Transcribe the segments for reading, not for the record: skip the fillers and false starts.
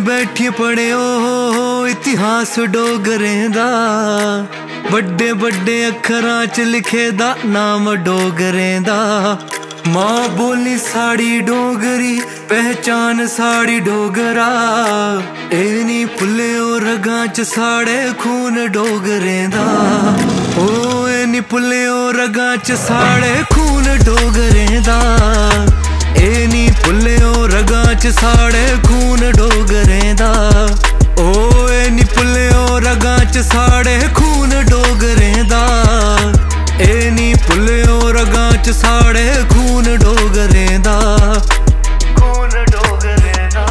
बैठी पढ़ियो इतिहास डोगरें दा, बड़े बड़े अखरां च लिखे दा नाम डोगरें दा। मां बोली साड़ी डोगरी, पहचान साड़ी डोगरा, ए नी भुल्लियो रगां च साड़े खून डोगरें दा। ओ ए नी भुल्लियो रगां च साड़े खून डोगरें दा, ए नी भुल्लियो रगां च साड़े खून डोगरें दा। ओ ए नी भुल्लियो रगां च साड़े खून डोगरें दा, ए नी भुल्लियो रगां च साड़े खून डोगरें दा, खून डोगरें दा।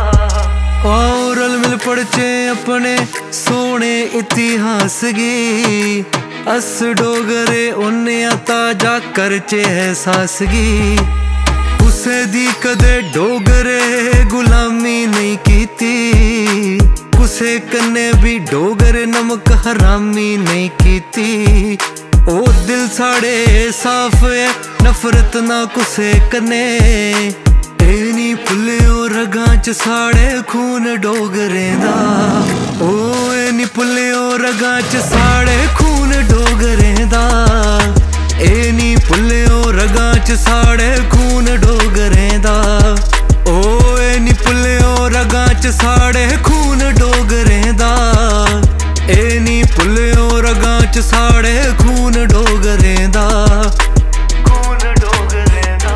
आओ रल मिल पढ़चे अपने सोने इतिहास गी, अस डोगरे उन्ने ताजा करचे एहसास गी। कुसे दी कदे डोगरे गुलामी नहीं कीती, कुसे कन्ने भी डोगरे नमक हरामी नहीं कीती। ओ दिल साड़े साफ है नफरत ना कुसे कन्ने, ए नी भुल्लियो रगां च साड़े खून डोगरें दा। ओ ए नी भुल्लियो रगां च साड़े खून डोगरें दा, ए नी भुल्लियो रगां च साड़े खून डोगरें दा। ओ ए नी भुल्लियो रगां च साड़े खून डोगरें दा, ए नी भुल्लियो रगां च साड़े खून डोगरें दा, खून डोगरें दा।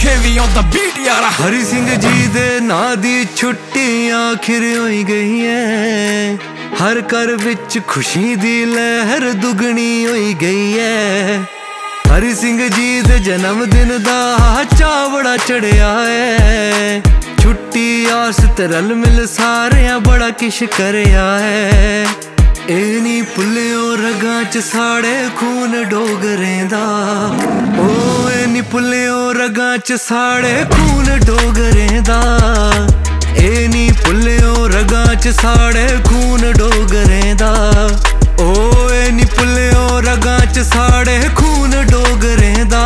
Heavy on the beat यारा। हरि सिंह जी दे नां दी छुट्टी आखिर होई गई है, हर घर विच खुशी दी लहर दुगनी होई गई है। हरि सिंह जी दे जन्म दिन दा चाऽ बड़ा चढ़िया है, छुट्टी आस ते रल मिल सारेयां बड़ा किश करया है। ए नी भुल्लियो रगां च साड़े खून डोगरें दा, ओ ए नी भुल्लियो रगां च साड़े खून डोगरें दा, ए नी भुल्लियो रगां च साड़े खून डोगरें दा। ओ ए नी भुल्लियो रगां च साड़े खून डोगरें दा,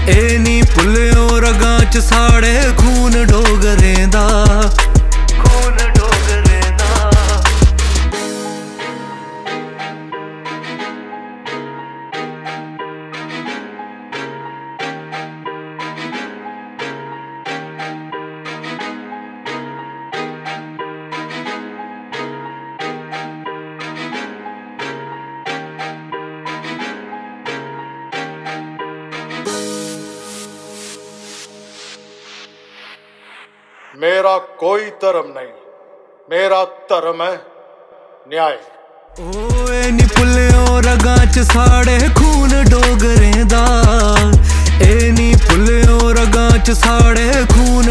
ए नी भुल्लियो रगां च साड़े खून डोगरें दा, खून डोगरें दा। मेरा कोई धर्म नहीं, मेरा धर्म है न्याय। ओ ए नी भुल्लियो रगां च साड़े खून डोगरें दा, ए नी भुल्लियो रगां च साड़े खून